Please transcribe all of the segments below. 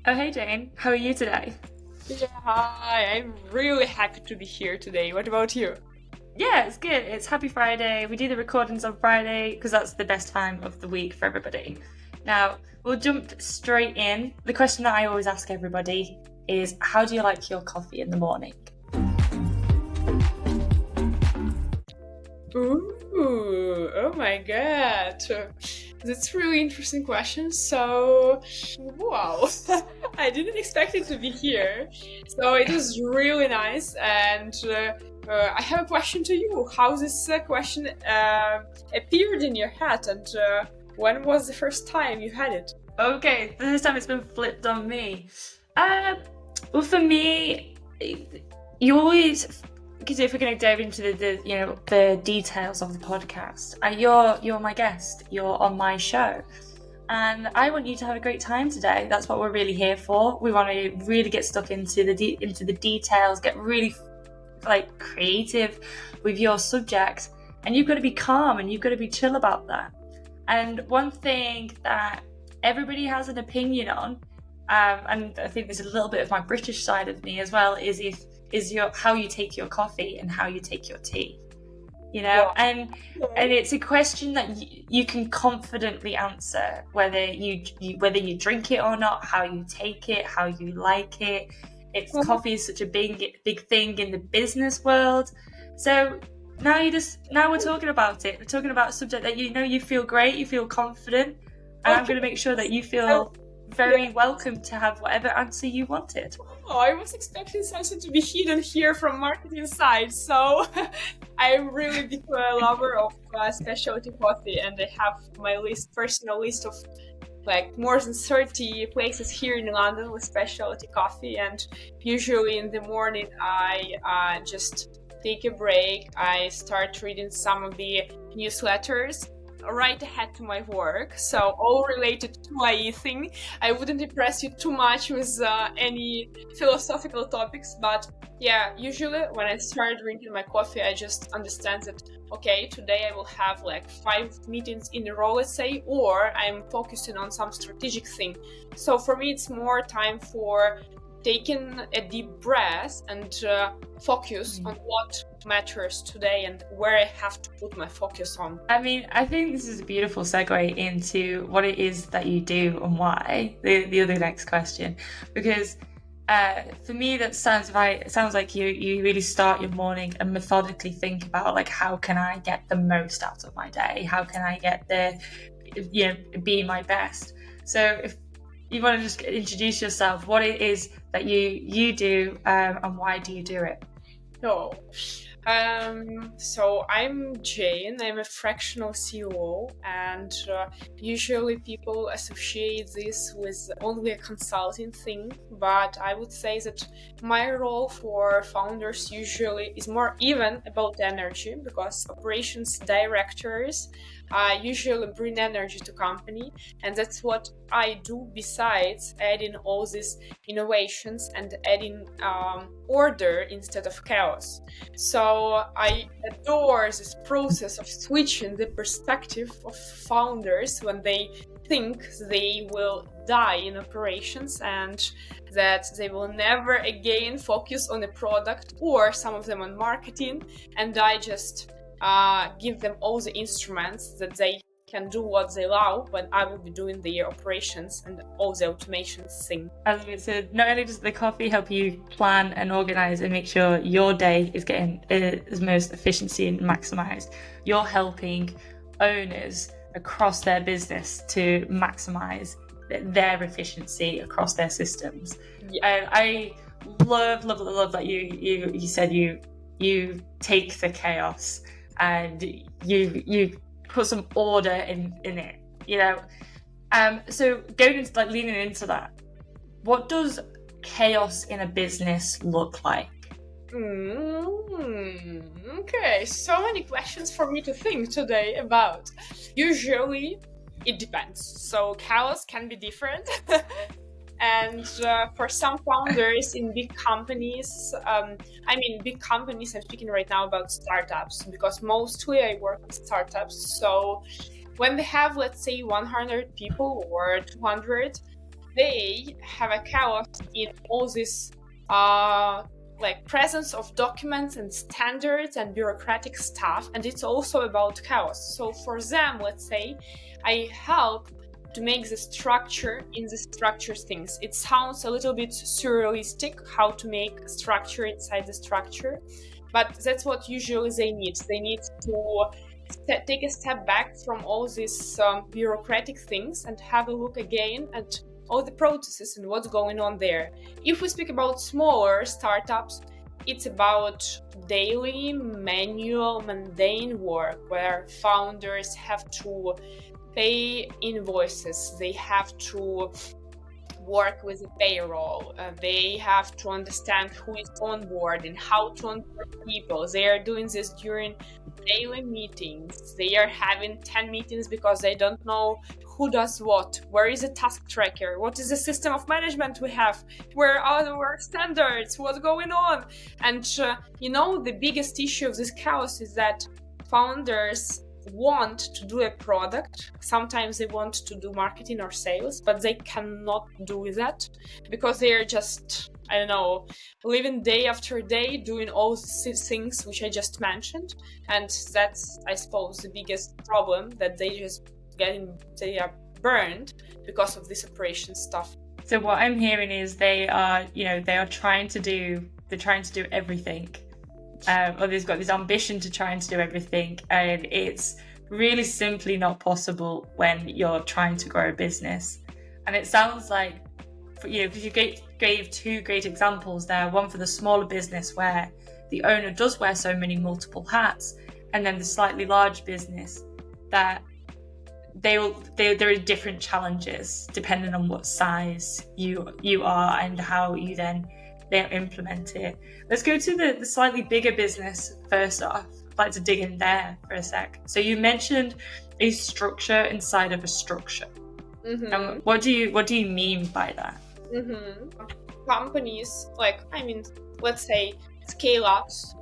Oh, hey Jane, how are you today? Yeah, hi, I'm really happy to be here today. What about you? Yeah, it's good. It's Happy Friday. We do the recordings on Friday because that's the best time of the week for everybody. Now, we'll jump straight in. The question that I always ask everybody is, how do you like your coffee in the morning? Ooh, oh my god. That's a really interesting question. So, wow, I didn't expect it to be here. So it was really nice. And I have a question to you. How this question appeared in your head, and when was the first time you had it? Okay, the first time it's been flipped on me. Well, for me, you always, because if we're going to dive into the details of the podcast, you're my guest. You're on my show, and I want you to have a great time today. That's what we're really here for. We want to really get stuck into the details, get really creative with your subject, and you've got to be calm and you've got to be chill about that. And one thing that everybody has an opinion on, and I think there's a little bit of my British side of me as well, is how you take your coffee and how you take your tea. Wow. And it's a question that you can confidently answer, whether you drink it or not, how you take it, how you like it. Coffee is such a big thing in the business world. So now we're talking about it. We're talking about a subject that you feel great, you feel confident, and I'm going to make sure that you feel very welcome to have whatever answer you wanted. Oh, I was expecting something to be hidden here from marketing side. So I'm really big lover of specialty coffee, and I have my personal list of more than 30 places here in London with specialty coffee. And usually in the morning, I just take a break. I start reading some of the newsletters right ahead to my work, so all related to my thing. I wouldn't impress you too much with any philosophical topics, but yeah, usually when I start drinking my coffee, I just understand that, okay, today I will have 5 meetings in a row, let's say, or I'm focusing on some strategic thing. So for me, it's more time for taking a deep breath and focus on what matters today and where I have to put my focus on. I mean, I think this is a beautiful segue into what it is that you do and why, the other next question, because for me that sounds right. It sounds like you really start your morning and methodically think about how can I get the most out of my day, how can I get be my best. So if you want to just introduce yourself, what it is that you do, and why do you do it? So I'm Jane. I'm a fractional CEO, and usually people associate this with only a consulting thing, but I would say that my role for founders usually is more even about energy, because operations directors usually bring energy to company, and that's what I do besides adding all these innovations and adding order instead of chaos. So I adore this process of switching the perspective of founders when they think they will die in operations and that they will never again focus on a product, or some of them on marketing, and I just give them all the instruments that they can do what they love, but I will be doing the operations and all the automations thing. As we said, not only does the coffee help you plan and organize and make sure your day is getting as most efficiency and maximized, you're helping owners across their business to maximize their efficiency across their systems. Yeah. I love that you said you take the chaos and you put some order in it, so going into leaning into that, what does chaos in a business look like? Okay, so many questions for me to think today about. Usually it depends, so chaos can be different. And for some founders in big companies, big companies, I'm speaking right now about startups, because mostly I work with startups. So when they have, let's say, 100 people or 200, they have a chaos in all this presence of documents and standards and bureaucratic stuff, and it's also about chaos. So for them, let's say, I help to make the structure in the structure things. It sounds a little bit surrealistic how to make structure inside the structure, but that's what usually they need. They need to take a step back from all these bureaucratic things and have a look again at all the processes and what's going on there. If we speak about smaller startups, it's about daily, manual, mundane work where founders have to pay invoices, they have to work with the payroll, they have to understand who is on board and how to onboard people. They are doing this during daily meetings. They are having 10 meetings because they don't know who does what, where is the task tracker, what is the system of management we have, where are our standards, what's going on. And the biggest issue of this chaos is that founders want to do a product. Sometimes they want to do marketing or sales, but they cannot do that because they are just, living day after day doing all these things which I just mentioned. And that's, I suppose, the biggest problem, that they are burned because of this operation stuff. So what I'm hearing is they are trying to do everything. Or they've got this ambition to try and do everything, and it's really simply not possible when you're trying to grow a business. And it sounds like, because you gave two great examples there, one for the smaller business where the owner does wear so many multiple hats, and then the slightly large business that there are different challenges depending on what size you are and how you then implement it. Let's go to the slightly bigger business first off. I'd like to dig in there for a sec. So you mentioned a structure inside of a structure. Mm-hmm. What do you mean by that? Mm-hmm. Companies, let's say scale-ups,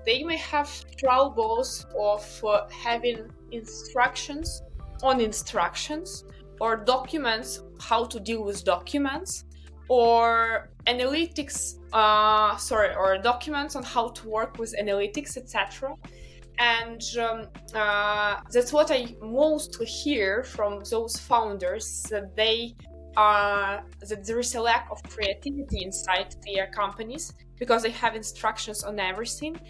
they may have troubles of having instructions on instructions, or documents, how to deal with documents, or analytics, or documents on how to work with analytics, etc. And that's what I mostly hear from those founders, that that there is a lack of creativity inside their companies because they have instructions on everything,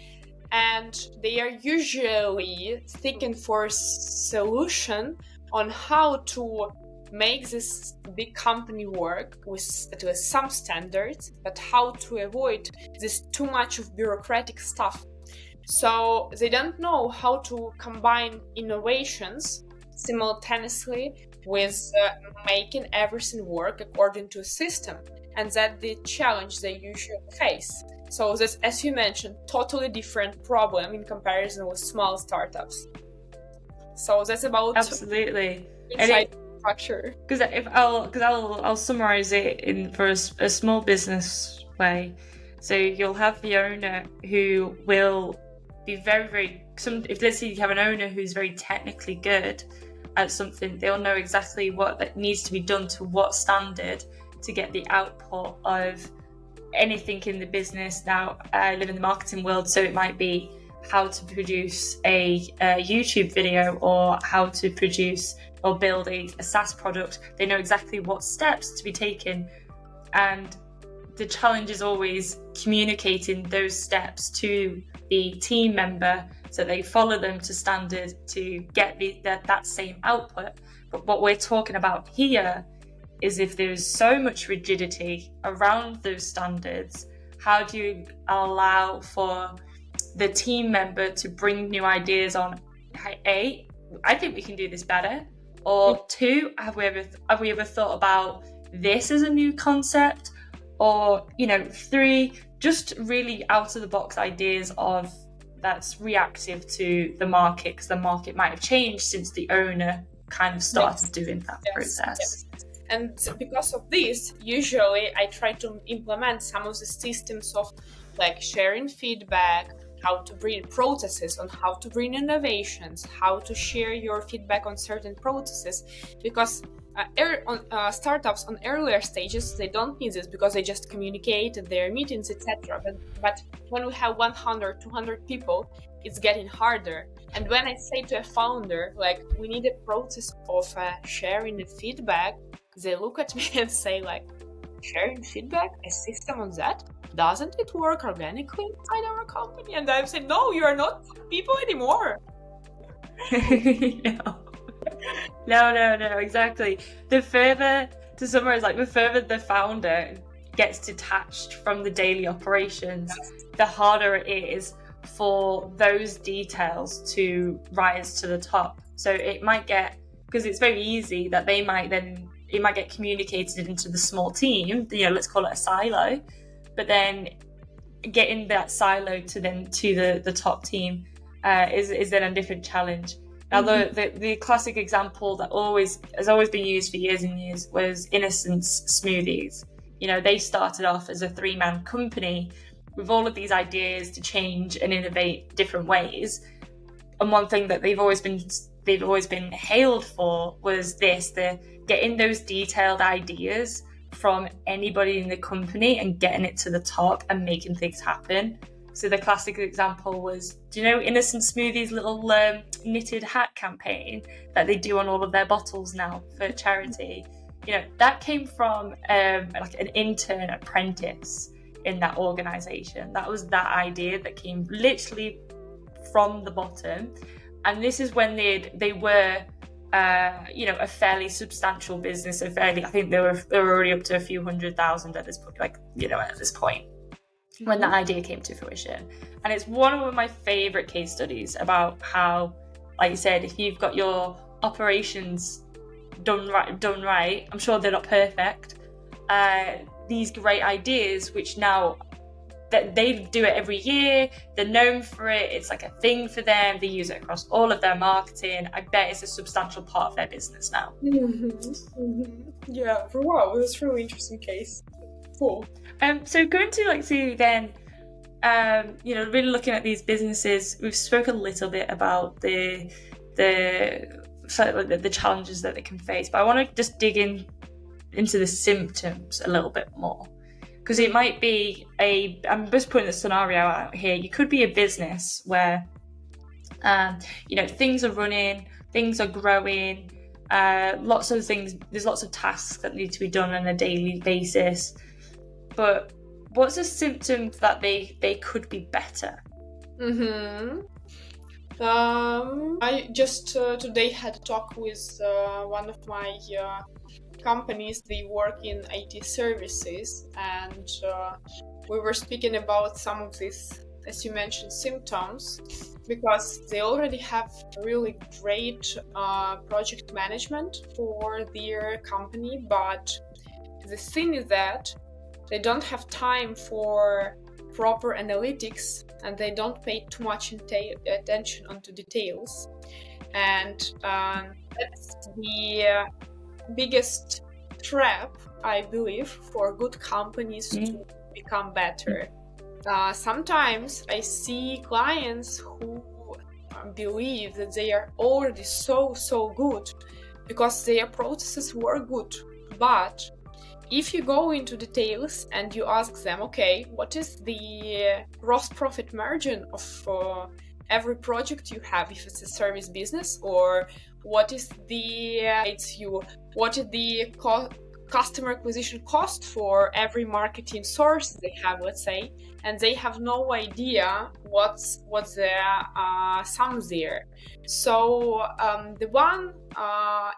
and they are usually thinking for a solution on how to make this big company work with at least some standards, but how to avoid this too much of bureaucratic stuff. So they don't know how to combine innovations simultaneously with making everything work according to a system, and that's the challenge they usually face. So that's, as you mentioned, totally different problem in comparison with small startups. So that's about absolutely inside structure. Because I'll summarize it for a small business way. So you'll have the owner who will be very, very. If let's say you have an owner who's very technically good at something, they'll know exactly what that needs to be done to what standard to get the output of anything in the business. Now, I live in the marketing world, so it might be how to produce a YouTube video, or how to produce or build a SaaS product. They know exactly what steps to be taken, and the challenge is always communicating those steps to the team member so they follow them to standard to get that same output. But what we're talking about here is, if there is so much rigidity around those standards, how do you allow for the team member to bring new ideas on? A, I think we can do this better. Or two, have we ever thought about this as a new concept? Or, three, just really out of the box ideas of that's reactive to the market, because the market might have changed since the owner kind of started doing that process. Yes. And because of this, usually I try to implement some of the systems of sharing feedback, how to bring processes on how to bring innovations, how to share your feedback on certain processes, because startups on earlier stages, they don't need this because they just communicate at their meetings, etc. But when we have 100, 200 people, it's getting harder. And when I say to a founder, like, we need a process of sharing the feedback, they look at me and say, like, sharing feedback, a system on that? Doesn't it work organically inside our company? And I'm saying, no, you are not people anymore. No, exactly. The further the founder gets detached from the daily operations, the harder it is for those details to rise to the top. So it might get, because it's very easy that it might get communicated into the small team, let's call it a silo, but then getting that silo to the top team is then a different challenge. Now, the classic example that has always been used for years and years was Innocent's Smoothies. They started off as a 3-man company with all of these ideas to change and innovate different ways. And one thing that they've always been hailed for was the getting those detailed ideas from anybody in the company and getting it to the top and making things happen. So the classic example was, do you know Innocent Smoothies' little knitted hat campaign that they do on all of their bottles now for charity? That came from like an intern apprentice in that organisation. That was that idea that came literally from the bottom. And this is when they were a fairly substantial business. I think they were already up to a few 100,000 at this point, at this point. When that idea came to fruition. And it's one of my favourite case studies about how, like you said, if you've got your operations done right, I'm sure they're not perfect, these great ideas, which now that they do it every year, they're known for it, it's like a thing for them, they use it across all of their marketing. I bet it's a substantial part of their business now. Yeah, wow, that's a really interesting case. Cool. So going to then, really looking at these businesses, we've spoken a little bit about the challenges that they can face, but I want to just dig into the symptoms a little bit more, because it might be I'm just putting the scenario out here. You could be a business where, things are running, things are growing, lots of things. There's lots of tasks that need to be done on a daily basis. But what's a symptom that they could be better? I just today had a talk with one of my companies. They work in IT services, and we were speaking about some of these, as you mentioned, symptoms, because they already have really great project management for their company, but the thing is that they don't have time for proper analytics, and they don't pay too much attention onto details. And that's the biggest trap, I believe, for good companies to become better. Sometimes I see clients who believe that they are already so good because their processes were good, but if you go into details and you ask them, okay, what is the gross profit margin of every project you have, if it's a service business, or what is the customer acquisition cost for every marketing source they have, let's say, and they have no idea what's the sums there. So the one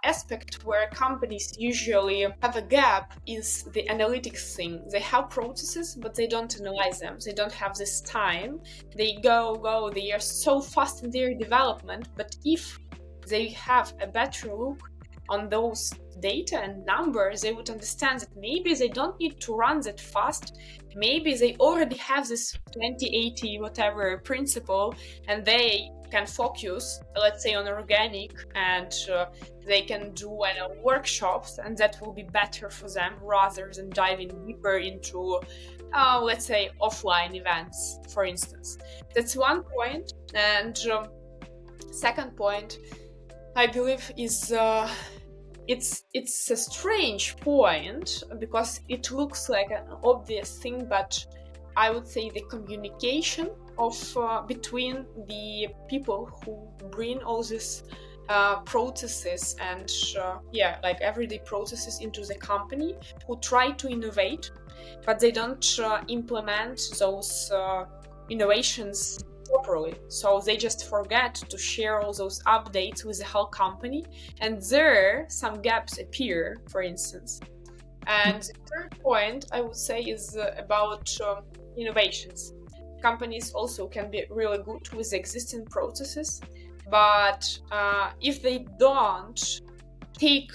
aspect where companies usually have a gap is the analytics thing. They have processes, but they don't analyze them. They don't have this time. They go, they are so fast in their development, but if they have a better look on those data and numbers, they would understand that maybe they don't need to run that fast. Maybe they already have this 20-80 whatever principle, and they can focus, let's say, on organic, and they can do workshops, and that will be better for them rather than diving deeper into, let's say, offline events, for instance. That's one point. And second point, I believe, is it's a strange point because it looks like an obvious thing, but I would say the communication of between the people who bring all these processes and like everyday processes into the company, who try to innovate, but they don't implement those innovations properly. So they just forget to share all those updates with the whole company, and there some gaps appear, for instance. And the third point I would say is about innovations. Companies also can be really good with existing processes, but if they don't take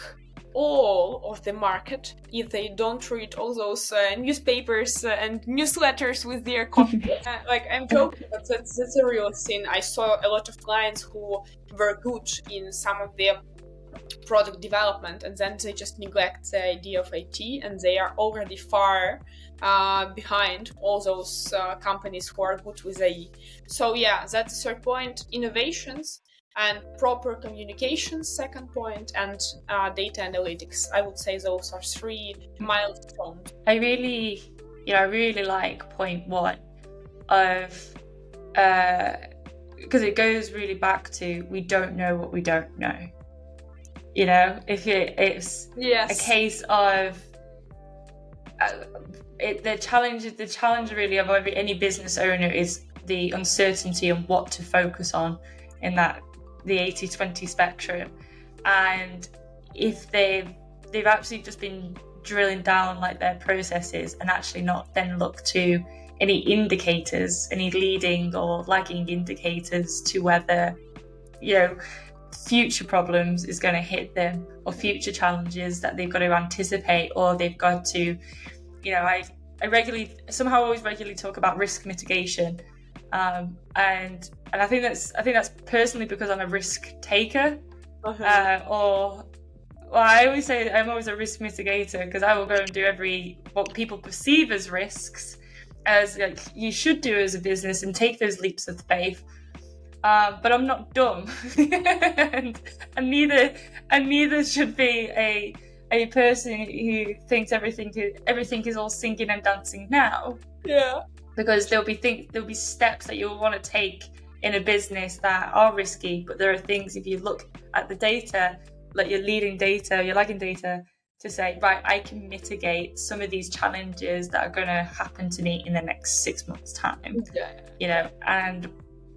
all of the market, if they don't read all those newspapers and newsletters with their coffee, like I'm joking, but that's a real thing. I saw a lot of clients who were good in some of the product development, and then they just neglect the idea of IT, and they are already far behind all those companies who are good with AI. So yeah, that's the third point: innovations and proper communication, second point, and data analytics. I would say those are three milestones. I really like point one of because it goes really back to we don't know what we don't know. You know, if it's a case of the challenge really of any business owner is the uncertainty on what to focus on in the 80-20 spectrum. And if they've absolutely just been drilling down like their processes and actually not then look to any indicators, any leading or lagging indicators to whether, you know, future problems is going to hit them, or future challenges that they've got to anticipate, or they've got to, you know, I always regularly talk about risk mitigation, and I think that's personally because I'm a risk taker, I always say I'm always a risk mitigator, because I will go and do what people perceive as risks as like you should do as a business and take those leaps of faith. But I'm not dumb, and neither should be a person who thinks everything is all singing and dancing now. Yeah. Because there'll be steps that you'll want to take in a business that are risky, but there are things, if you look at the data, like your lagging data, to say, right, I can mitigate some of these challenges that are going to happen to me in the next 6 months' time. Yeah. You know, and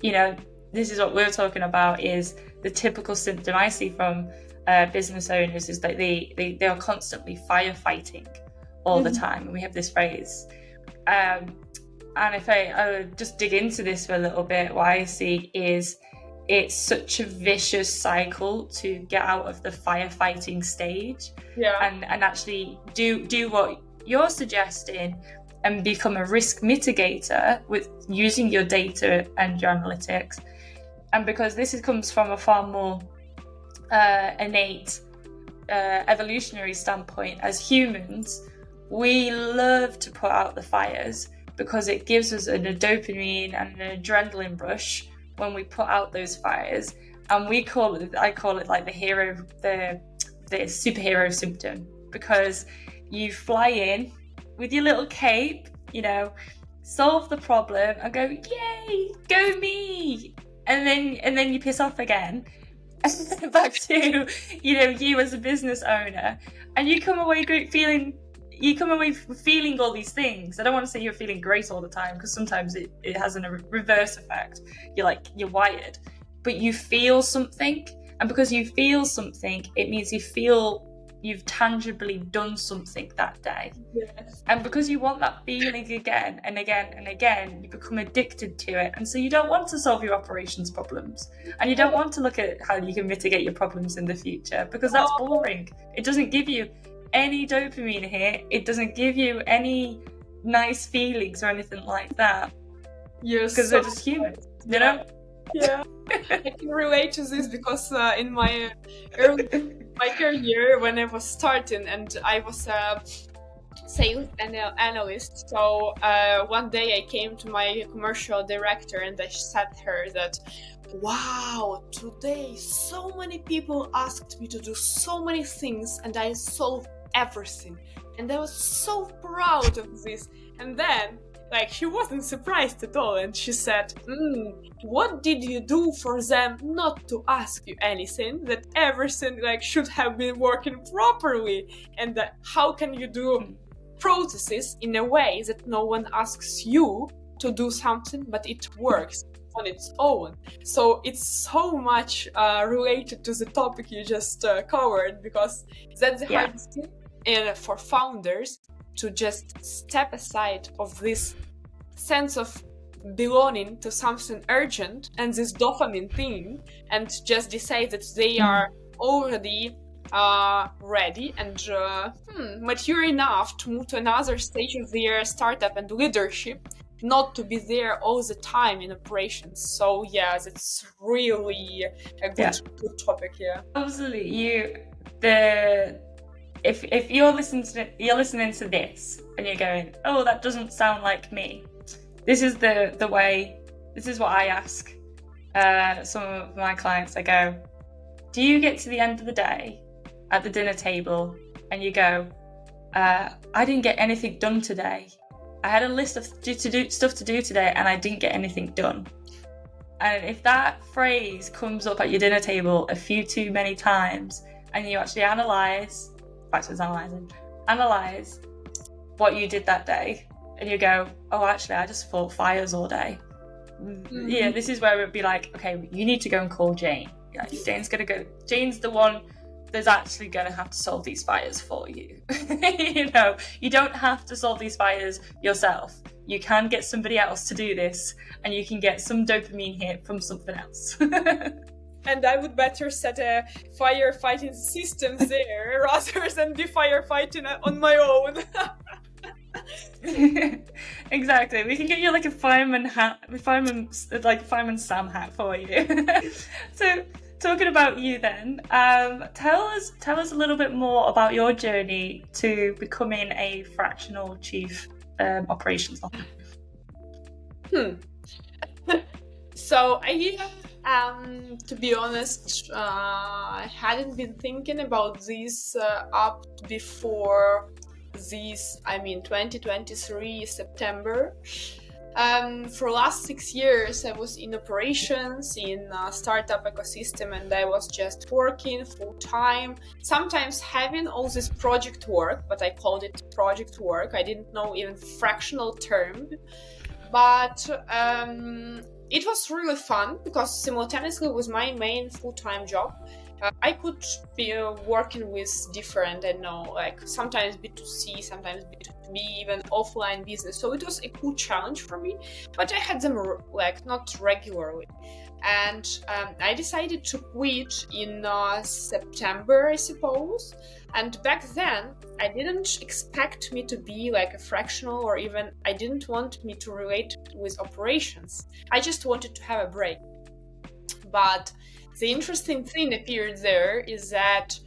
you know. This is what we're talking about, is the typical symptom I see from business owners is that they are constantly firefighting all the time. And we have this phrase. And if I would just dig into this for a little bit, what I see is it's such a vicious cycle to get out of the firefighting stage, and actually do what you're suggesting and become a risk mitigator with using your data and your analytics. And because this comes from a far more innate evolutionary standpoint, as humans, we love to put out the fires because it gives us a dopamine and an adrenaline rush when we put out those fires. And I call it like the superhero symptom, because you fly in with your little cape, you know, solve the problem and go, yay, go me. And then you piss off again, back to, you know, you as a business owner, and you come away feeling all these things. I don't want to say you're feeling great all the time, because sometimes it has a reverse effect. You're wired, but you feel something, and because you feel something, it means you've tangibly done something that day. Yes. And because you want that feeling again and again and again, you become addicted to it. And so you don't want to solve your operations problems, and you don't want to look at how you can mitigate your problems in the future, because that's boring. It doesn't give you any dopamine hit. It doesn't give you any nice feelings or anything like that. Because they're just humans, you know? Yeah. I can relate to this because in my career, when I was starting, and I was a sales analyst, so one day I came to my commercial director and I said to her that, wow, today so many people asked me to do so many things and I solved everything. And I was so proud of this. And then, like, she wasn't surprised at all. And she said, what did you do for them not to ask you anything? That everything, like, should have been working properly. And how can you do processes in a way that no one asks you to do something, but it works on its own? So it's so much related to the topic you just covered, because that's the hardest thing for founders, to just step aside of this sense of belonging to something urgent and this dopamine thing, and just decide that they are already ready and mature enough to move to another stage of their startup and leadership, not to be there all the time in operations. So yeah, that's really a good topic. Yeah, absolutely. If you're listening to this and you're going, oh, that doesn't sound like me, this is the way. This is what I ask some of my clients. I go, do you get to the end of the day at the dinner table and you go, I didn't get anything done today. I had a list of stuff to do today and I didn't get anything done. And if that phrase comes up at your dinner table a few too many times, and you actually analyze what you did that day, and you go, oh, actually, I just fought fires all day. Yeah, this is where it would be like, okay, you need to go and call Jane. Yeah, Jane's the one that's actually going to have to solve these fires for you. You know, you don't have to solve these fires yourself. You can get somebody else to do this, and you can get some dopamine hit from something else. And I would better set a firefighting system there rather than be firefighting on my own. Exactly. We can get you like a fireman Sam hat for you. So, talking about you then, tell us a little bit more about your journey to becoming a fractional chief operations officer. So to be honest, I hadn't been thinking about this up before this, 2023 September. For last 6 years, I was in operations in a startup ecosystem, and I was just working full time, sometimes having all this project work, but I called it project work. I didn't know even fractional term, but it was really fun because simultaneously with my main full-time job, I could be working with different, sometimes B2C, sometimes B2B, even offline business. So it was a cool challenge for me, but I had them not regularly. And I decided to quit in September, I suppose. And back then, I didn't expect me to be like a fractional, or even I didn't want me to relate with operations. I just wanted to have a break. But the interesting thing appeared there is that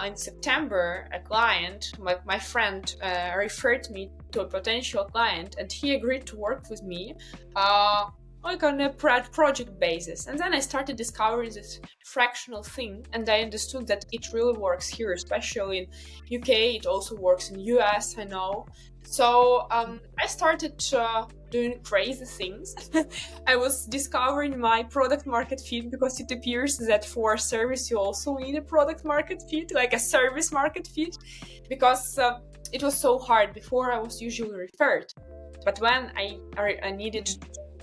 in September, a client, my friend, referred me to a potential client, and he agreed to work with me on a project basis. And then I started discovering this fractional thing, and I understood that it really works here, especially in UK. It also works in US, I know. So I started doing crazy things. I was discovering my product market fit, because it appears that for a service you also need a product market fit, like a service market fit, because it was so hard. Before I was usually referred, but when I needed to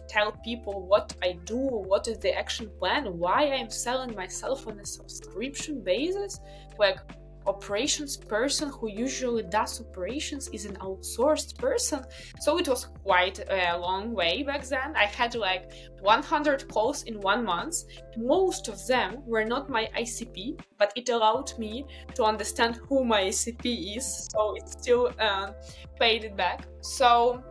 tell people what I do, what is the action plan, why I'm selling myself on a subscription basis, like operations person who usually does operations is an outsourced person. So it was quite a long way back then. I had 100 calls in 1 month. Most of them were not my ICP, but it allowed me to understand who my ICP is, so it still paid it back. So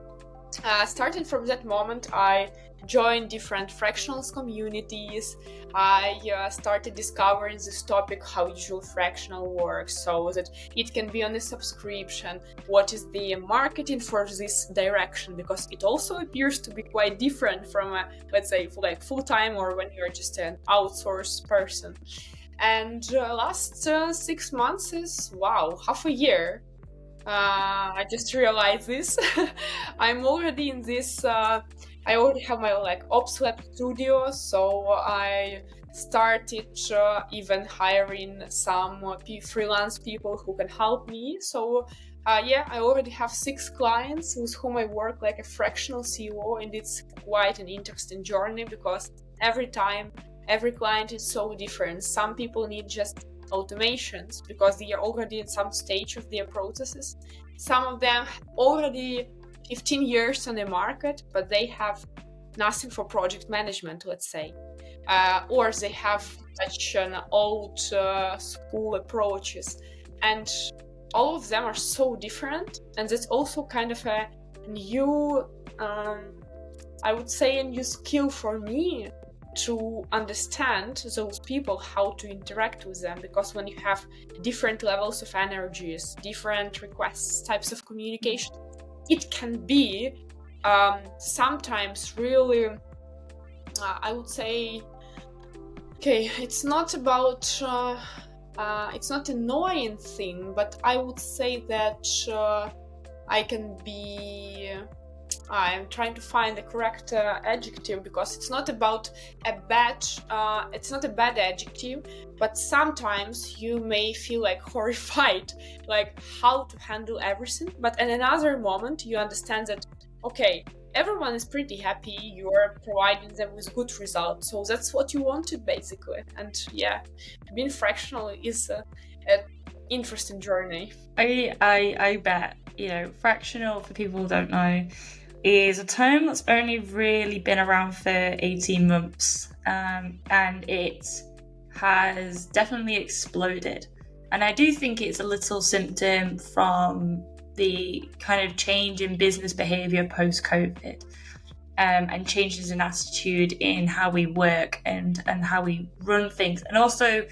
starting from that moment, I joined different fractionals communities. I started discovering this topic, how usual fractional works, so that it can be on a subscription. What is the marketing for this direction? Because it also appears to be quite different from, let's say, like full-time or when you're just an outsourced person. And last 6 months is, wow, half a year. I just realized this. I'm already in this. I already have my Ops Lab studio, so I started even hiring some freelance people who can help me. So I already have 6 clients with whom I work like a fractional CEO, and it's quite an interesting journey because every client is so different. Some people need just automations because they are already at some stage of their processes. Some of them already 15 years on the market, but they have nothing for project management, let's say, or they have such an old school approaches, and all of them are so different. And that's also kind of a new, I would say, a new skill for me to understand those people, how to interact with them, because when you have different levels of energies, different requests, types of communication, it can be sometimes really, I would say, okay, it's not about, it's not an annoying thing, but I would say that I can be, I'm trying to find the correct adjective, because it's not about a bad, it's not a bad adjective, but sometimes you may feel like horrified, like how to handle everything. But in another moment, you understand that, okay, everyone is pretty happy, you're providing them with good results. So that's what you wanted, basically. And yeah, being fractional is an interesting journey. I bet, fractional, for people who don't know, is a term that's only really been around for 18 months, and it has definitely exploded. And I do think it's a little symptom from the kind of change in business behaviour post-COVID, and changes in attitude in how we work and how we run things. And also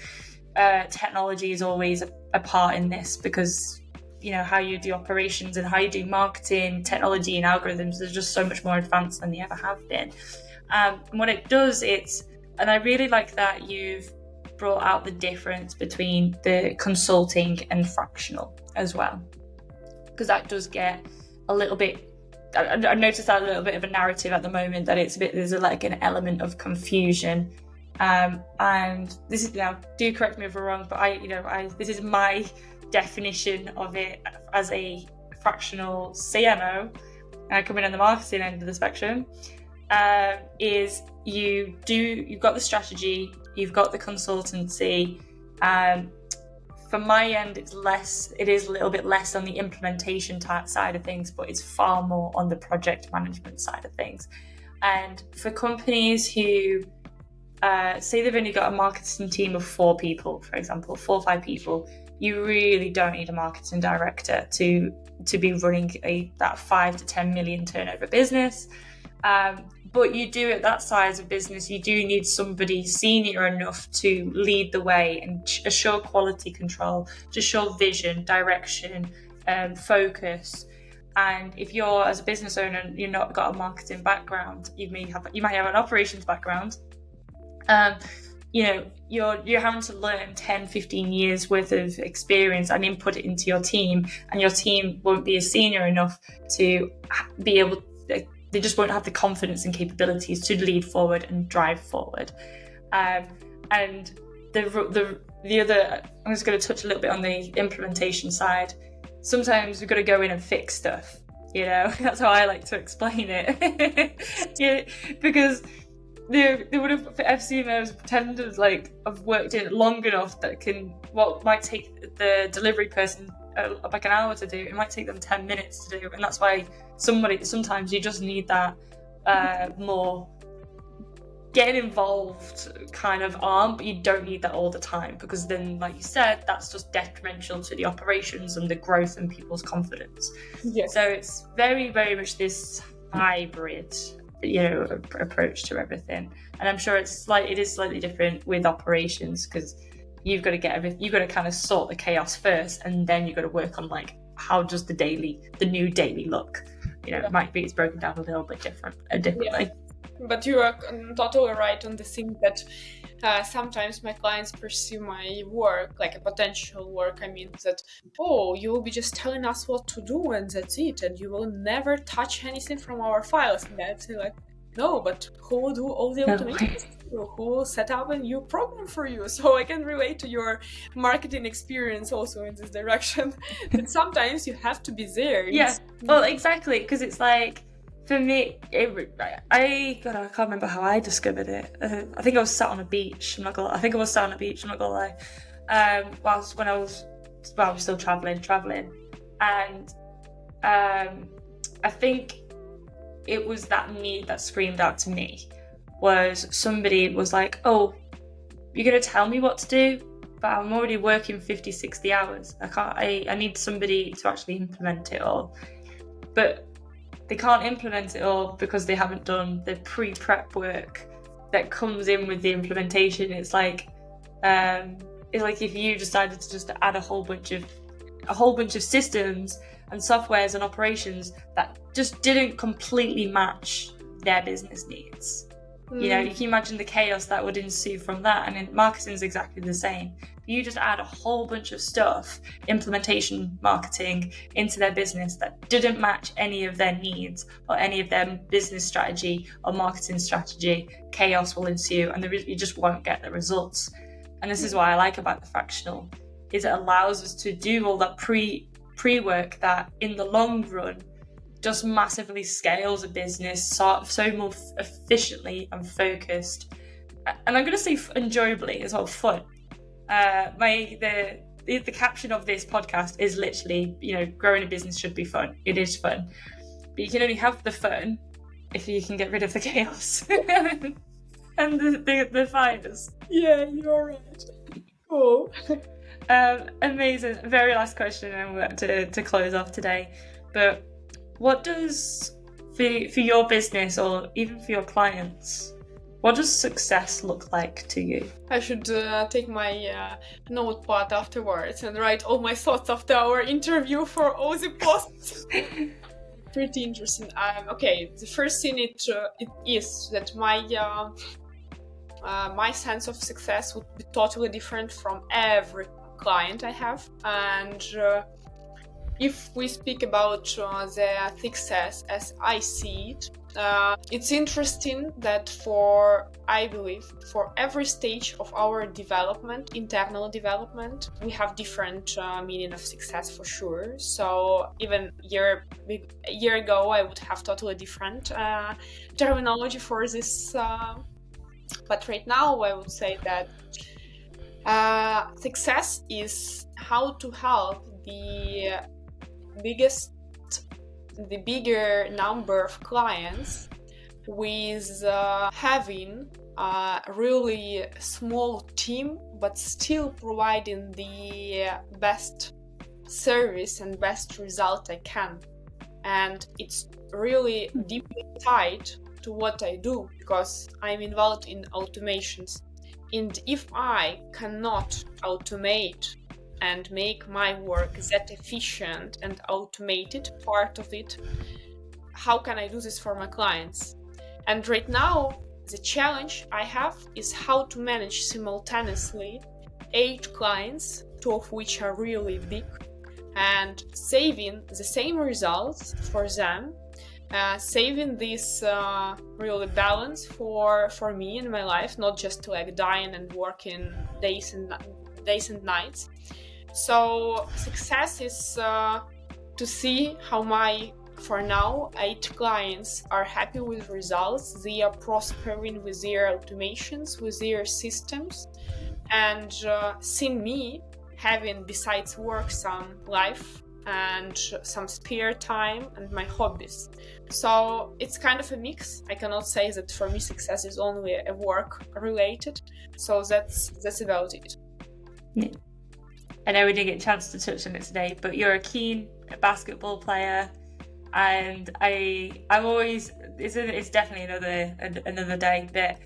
technology is always a part in this, because how you do operations and how you do marketing, technology and algorithms are just so much more advanced than they ever have been. And what it does, and I really like that you've brought out the difference between the consulting and fractional as well, because that does get a little bit, I noticed that a little bit of a narrative at the moment, that there's like an element of confusion. And this is, do correct me if I'm wrong, but this is my definition of it as a fractional CMO, coming on the marketing end of the spectrum, is you've got the strategy, you've got the consultancy. From my end, it is a little bit less on the implementation side of things, but it's far more on the project management side of things. And for companies who say they've only got a marketing team of 4 people, for example, 4 or 5 people, you really don't need a marketing director to be running that 5 to 10 million turnover business. But you do, at that size of business, you do need somebody senior enough to lead the way and assure quality control, to show vision, direction, focus. And if you're, as a business owner, you're not got a marketing background, you might have an operations background. You're having to learn 10, 15 years worth of experience and input it into your team, and your team won't be as senior enough to be able, they just won't have the confidence and capabilities to lead forward and drive forward. And the other, I'm just going to touch a little bit on the implementation side. Sometimes we've got to go in and fix stuff, that's how I like to explain it. Because they would have, for FCMOs, pretenders have worked in it long enough that what might take the delivery person like an hour to do, it might take them 10 minutes to do. And that's why sometimes you just need that more get involved kind of arm, but you don't need that all the time, because then, like you said, that's just detrimental to the operations and the growth and people's confidence. Yes. So it's very, very much this hybrid approach to everything. And I'm sure it is slightly different with operations, because you've got to get everything, you've got to kind of sort the chaos first, and then you've got to work on like, how does the new daily look? It might be it's broken down a little bit differently. But you are totally right on the thing that sometimes my clients perceive my work, like a potential work, that, you will be just telling us what to do and that's it, and you will never touch anything from our files. And I'd say like, no, but who will do all the automation? Who will set up a new program for you? So I can relate to your marketing experience also in this direction. But sometimes you have to be there. Yeah, well, exactly, because it's like, for me, I can't remember how I discovered it. I think I was sat on a beach. I'm not gonna lie. When I was still traveling, and I think it was that need that screamed out to me. Was somebody was like, "Oh, you're gonna tell me what to do, but I'm already working 50, 60 hours. I need somebody to actually implement it all." But they can't implement it all because they haven't done the pre-prep work that comes in with the implementation. It's like if you decided to just add a whole bunch of systems and softwares and operations that just didn't completely match their business needs. You can imagine the chaos that would ensue from that. And in marketing is exactly the same. You just add a whole bunch of stuff, implementation, marketing, into their business that didn't match any of their needs or any of their business strategy or marketing strategy. Chaos will ensue, and you just won't get the results. And this is what I like about the fractional, is it allows us to do all that pre-work that in the long run just massively scales a business so more efficiently and focused. And I'm going to say enjoyably as well, fun. The caption of this podcast is literally, growing a business should be fun. It is fun. But you can only have the fun if you can get rid of the chaos and the fires. Yeah, you're right. Cool. Amazing. Very last question, and we're to close off today. But what does, for your business or even for your clients, what does success look like to you? I should take my notepad afterwards and write all my thoughts after our interview for all the posts. Pretty interesting. Okay, the first thing it is that my sense of success would be totally different from every client I have. And if we speak about the success as I see it, it's interesting that I believe for every stage of our development, internal development, we have different meaning of success for sure. So even a year ago, I would have totally different terminology for this. But right now, I would say that success is how to help the bigger number of clients with having a really small team, but still providing the best service and best result I can. And it's really deeply tied to what I do, because I'm involved in automations. And if I cannot automate and make my work that efficient and automated part of it, how can I do this for my clients? And right now, the challenge I have is how to manage simultaneously 8 clients, 2 of which are really big, and saving the same results for them, saving this really balance for me in my life, not just like dying and working days and nights. So success is to see how my, for now, 8 clients are happy with results, they are prospering with their automations, with their systems, and seeing me having, besides work, some life and some spare time and my hobbies. So it's kind of a mix. I cannot say that for me success is only a work related. So that's about it. Yeah. I know we didn't get a chance to touch on it today, but you're a keen basketball player, and I'm always, it's definitely another day. But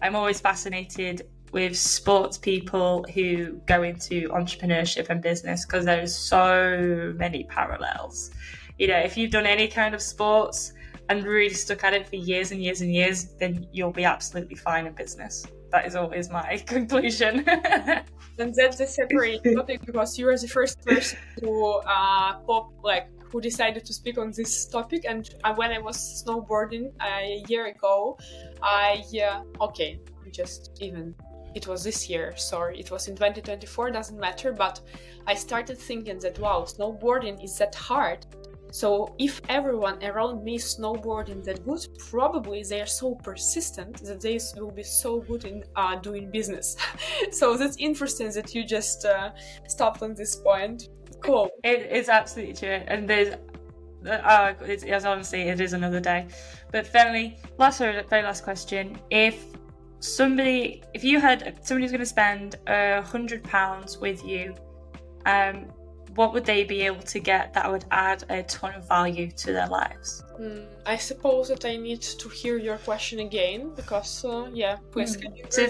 I'm always fascinated with sports people who go into entrepreneurship and business, because there's so many parallels. If you've done any kind of sports and really stuck at it for years and years and years, then you'll be absolutely fine in business. That is always my conclusion. And that's a separate topic, because you are the first person who who decided to speak on this topic. And when I was snowboarding a year ago, it was this year, sorry, it was in 2024, doesn't matter, but I started thinking that, wow, snowboarding is that hard. So if everyone around me is snowboarding that good, probably they are so persistent that they will be so good in doing business. So that's interesting that you just stopped on this point. Cool. It's absolutely true. And there's, honestly, it is another day. But finally, very last question. If you had somebody who's going to spend £100 with you, what would they be able to get that would add a ton of value to their lives? I suppose that I need to hear your question again, because please. So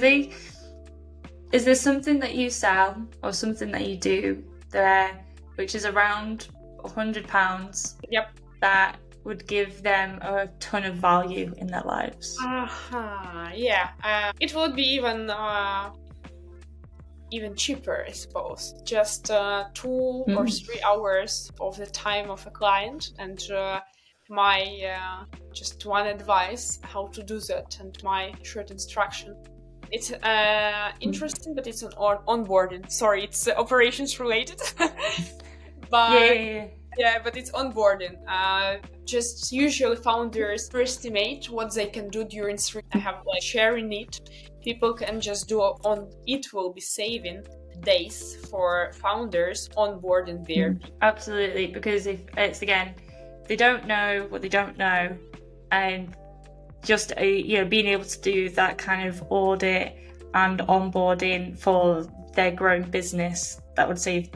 is there something that you sell or something that you do there which is around £100? Yep. That would give them a ton of value in their lives? It would be even cheaper, I suppose. Just 2 or 3 hours of the time of a client, and my just one advice how to do that, and my short instruction. It's interesting, but it's an onboarding. Sorry, it's operations related. But but it's onboarding. Just usually founders estimate what they can do during 3. I have sharing it. People can just do on it will be saving days for founders onboarding their. Absolutely, because if it's they don't know what they don't know, and just being able to do that kind of audit and onboarding for their growing business, that would save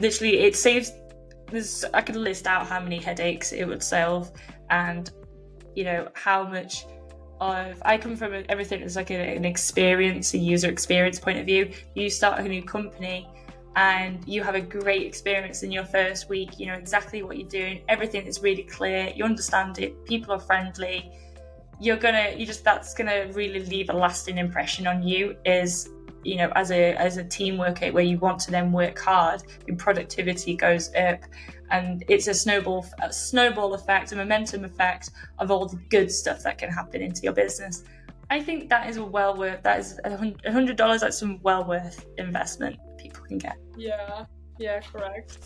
I could list out how many headaches it would solve, and how much of I come from everything that's like an experience, a user experience point of view. You start a new company and you have a great experience in your first week, exactly what you're doing, everything is really clear, you understand it, people are friendly, that's gonna really leave a lasting impression on you as a team worker, where you want to then work hard, your productivity goes up, and it's a snowball effect, a momentum effect of all the good stuff that can happen into your business. I think that is $100. That's some well worth investment people can get. Yeah, correct.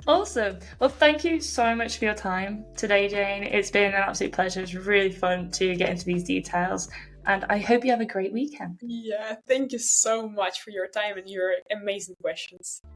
Awesome. Well, thank you so much for your time today, Jane. It's been an absolute pleasure. It's really fun to get into these details, and I hope you have a great weekend. Yeah, thank you so much for your time and your amazing questions.